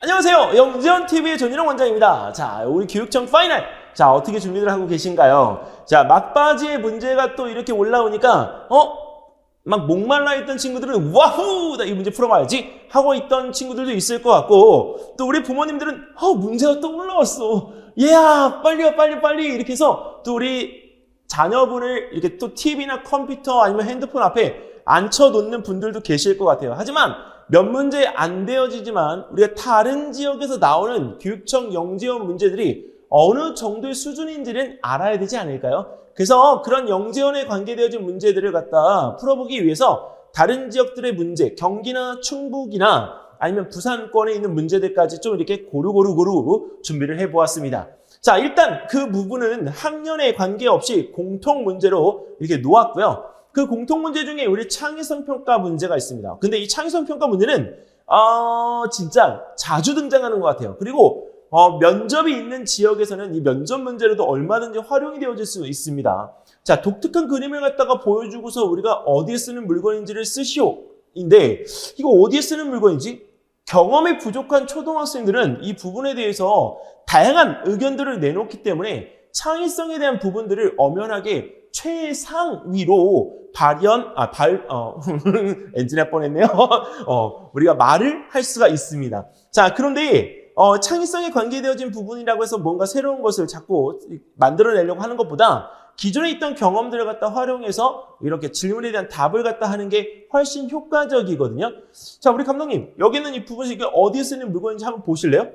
안녕하세요. 영지원TV의 전일영 원장입니다. 자, 우리 교육청 파이널. 자, 어떻게 준비를 하고 계신가요? 자, 막바지에 문제가 또 이렇게 올라오니까, 막 목말라 있던 친구들은, 와후! 나 이 문제 풀어봐야지! 하고 있던 친구들도 있을 것 같고, 또 우리 부모님들은, 문제가 또 올라왔어. 얘야, 빨리 와, 빨리! 이렇게 해서, 또 우리 자녀분을 이렇게 또 TV나 컴퓨터 아니면 핸드폰 앞에 앉혀놓는 분들도 계실 것 같아요. 하지만, 몇 문제 안 되어지지만 우리가 다른 지역에서 나오는 교육청 영재원 문제들이 어느 정도의 수준인지는 알아야 되지 않을까요? 그래서 그런 영재원에 관계되어진 문제들을 갖다 풀어보기 위해서 다른 지역들의 문제, 경기나 충북이나 아니면 부산권에 있는 문제들까지 좀 이렇게 고루 준비를 해보았습니다. 자, 일단 그 부분은 학년에 관계없이 공통 문제로 이렇게 놓았고요. 그 공통 문제 중에 우리 창의성 평가 문제가 있습니다. 근데 이 창의성 평가 문제는 진짜 자주 등장하는 것 같아요. 그리고 면접이 있는 지역에서는 이 면접 문제로도 얼마든지 활용이 되어질 수 있습니다. 자, 독특한 그림을 갖다가 보여주고서 우리가 어디에 쓰는 물건인지를 쓰시오인데 이거 어디에 쓰는 물건인지 경험이 부족한 초등학생들은 이 부분에 대해서 다양한 의견들을 내놓기 때문에 창의성에 대한 부분들을 엄연하게 최상위로 엔진할 뻔했네요. 우리가 말을 할 수가 있습니다. 자, 그런데 창의성에 관계되어진 부분이라고 해서 뭔가 새로운 것을 자꾸 만들어내려고 하는 것보다 기존에 있던 경험들을 갖다 활용해서 이렇게 질문에 대한 답을 갖다 하는 게 훨씬 효과적이거든요. 자, 우리 감독님, 여기 있는 이 부분이 어디에 쓰는 물건인지 한번 보실래요?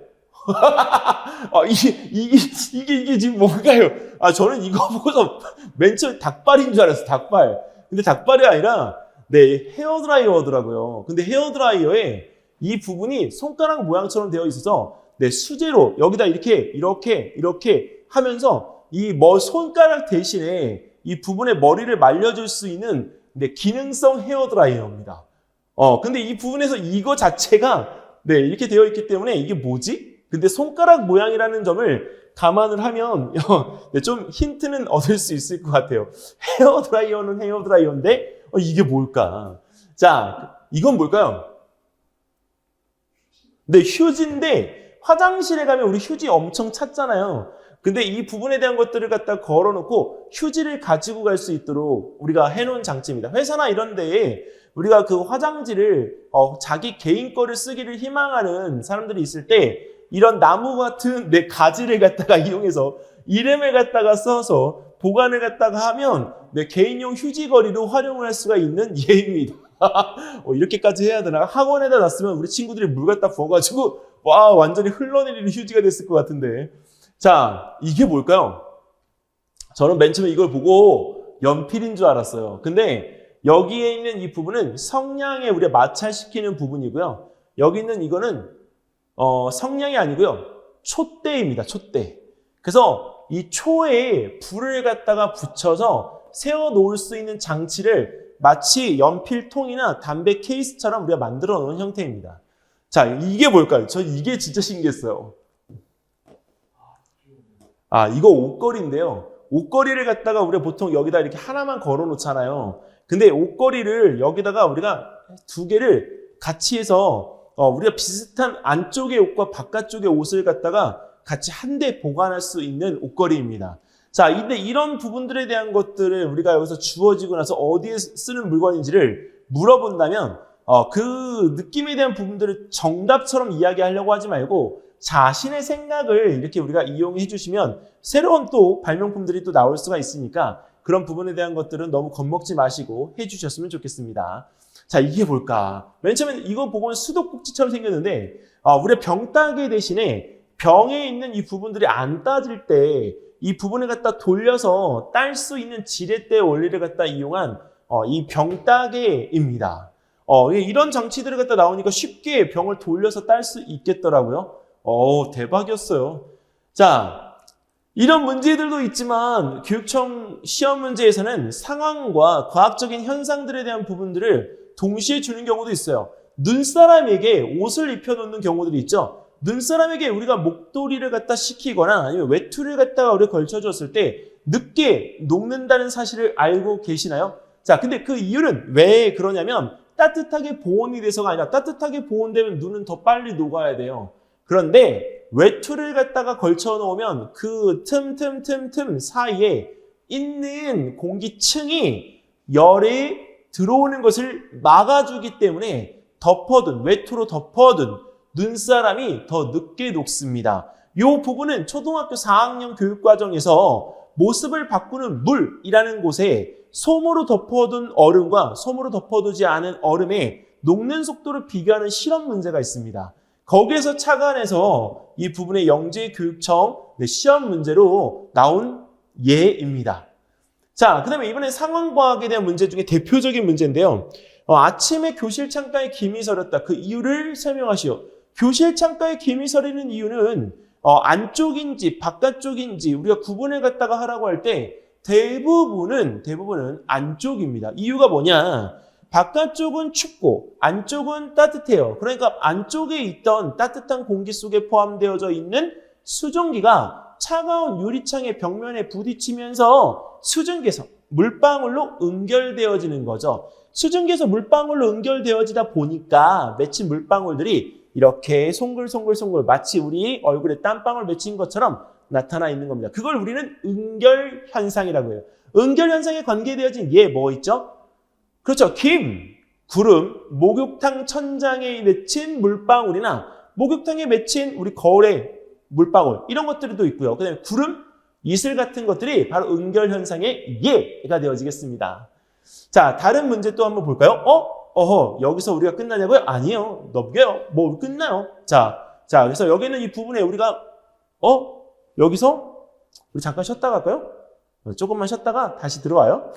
이게 지금 뭔가요? 저는 이거 보고서 맨 처음에 닭발인 줄 알았어요, 닭발. 근데 닭발이 아니라, 헤어드라이어더라고요. 근데 헤어드라이어에 이 부분이 손가락 모양처럼 되어 있어서, 수제로 여기다 이렇게 하면서 이 손가락 대신에 이 부분에 머리를 말려줄 수 있는, 기능성 헤어드라이어입니다. 근데 이 부분에서 이거 자체가, 이렇게 되어 있기 때문에 이게 뭐지? 근데 손가락 모양이라는 점을 감안을 하면 좀 힌트는 얻을 수 있을 것 같아요. 헤어드라이어는 헤어드라이어인데 이게 뭘까? 자, 이건 뭘까요? 휴지인데 화장실에 가면 우리 휴지 엄청 찾잖아요. 근데 이 부분에 대한 것들을 갖다 걸어놓고 휴지를 가지고 갈 수 있도록 우리가 해놓은 장치입니다. 회사나 이런 데에 우리가 그 화장지를 자기 개인 거를 쓰기를 희망하는 사람들이 있을 때 이런 나무 같은 가지를 갖다가 이용해서 이름을 갖다가 써서 보관을 갖다가 하면 개인용 휴지거리로 활용을 할 수가 있는 예입니다. 이렇게까지 해야 되나? 학원에다 놨으면 우리 친구들이 물 갖다 부어가지고 와 완전히 흘러내리는 휴지가 됐을 것 같은데. 자, 이게 뭘까요? 저는 맨 처음에 이걸 보고 연필인 줄 알았어요. 근데 여기에 있는 이 부분은 성냥에 우리가 마찰시키는 부분이고요. 여기 있는 이거는 성냥이 아니고요. 촛대입니다. 촛대. 그래서 이 초에 불을 갖다가 붙여서 세워 놓을 수 있는 장치를 마치 연필통이나 담배 케이스처럼 우리가 만들어 놓은 형태입니다. 자, 이게 뭘까요? 저 이게 진짜 신기했어요. 이거 옷걸이인데요. 옷걸이를 갖다가 우리가 보통 여기다 이렇게 하나만 걸어 놓잖아요. 근데 옷걸이를 여기다가 우리가 두 개를 같이 해서 우리가 비슷한 안쪽의 옷과 바깥쪽의 옷을 갖다가 같이 한데 보관할 수 있는 옷걸이입니다. 자, 근데 이런 부분들에 대한 것들을 우리가 여기서 주어지고 나서 어디에 쓰는 물건인지를 물어본다면 그 느낌에 대한 부분들을 정답처럼 이야기하려고 하지 말고 자신의 생각을 이렇게 우리가 이용해 주시면 새로운 또 발명품들이 또 나올 수가 있으니까 그런 부분에 대한 것들은 너무 겁먹지 마시고 해 주셨으면 좋겠습니다. 자, 이게 뭘까? 맨 처음에 이거 보고는 수도꼭지처럼 생겼는데 우리가 병 따개 대신에 병에 있는 이 부분들이 안 따질 때 이 부분을 갖다 돌려서 딸 수 있는 지렛대 원리를 갖다 이용한 이 병 따개입니다. 이런 장치들을 갖다 나오니까 쉽게 병을 돌려서 딸 수 있겠더라고요. 대박이었어요. 자, 이런 문제들도 있지만 교육청 시험 문제에서는 상황과 과학적인 현상들에 대한 부분들을 동시에 주는 경우도 있어요. 눈사람에게 옷을 입혀놓는 경우들이 있죠. 눈사람에게 우리가 목도리를 갖다 시키거나 아니면 외투를 갖다가 우리가 걸쳐줬을 때 늦게 녹는다는 사실을 알고 계시나요? 자, 근데 그 이유는 왜 그러냐면 따뜻하게 보온이 돼서가 아니라 따뜻하게 보온되면 눈은 더 빨리 녹아야 돼요. 그런데 외투를 갖다가 걸쳐 놓으면 그 틈 사이에 있는 공기층이 열이 들어오는 것을 막아주기 때문에 외투로 덮어둔 눈사람이 더 늦게 녹습니다. 이 부분은 초등학교 4학년 교육과정에서 모습을 바꾸는 물이라는 곳에 솜으로 덮어둔 얼음과 솜으로 덮어두지 않은 얼음의 녹는 속도를 비교하는 실험 문제가 있습니다. 거기에서 착안해서 이 부분의 영재교육청 시험 문제로 나온 예입니다. 자, 그 다음에 이번에 상황과학에 대한 문제 중에 대표적인 문제인데요. 아침에 교실 창가에 김이 서렸다. 그 이유를 설명하시오. 교실 창가에 김이 서리는 이유는 안쪽인지 바깥쪽인지 우리가 구분을 갖다가 하라고 할 때 대부분은 안쪽입니다. 이유가 뭐냐? 바깥쪽은 춥고 안쪽은 따뜻해요. 그러니까 안쪽에 있던 따뜻한 공기 속에 포함되어져 있는 수증기가 차가운 유리창의 벽면에 부딪히면서 수증기에서 물방울로 응결되어지는 거죠. 수증기에서 물방울로 응결되어지다 보니까 맺힌 물방울들이 이렇게 송글송글 마치 우리 얼굴에 땀방울 맺힌 것처럼 나타나 있는 겁니다. 그걸 우리는 응결현상이라고 해요. 응결현상에 관계되어진 뭐 있죠? 그렇죠. 김, 구름, 목욕탕 천장에 맺힌 물방울이나 목욕탕에 맺힌 우리 거울의 물방울 이런 것들도 있고요. 그 다음에 구름, 이슬 같은 것들이 바로 응결현상의 예가 되어지겠습니다. 자, 다른 문제 또 한번 볼까요? 여기서 우리가 끝나냐고요? 아니요. 넘겨요. 뭐 끝나요. 자, 그래서 여기는 이 부분에 우리가 여기서 우리 잠깐 쉬었다 갈까요? 조금만 쉬었다가 다시 들어와요.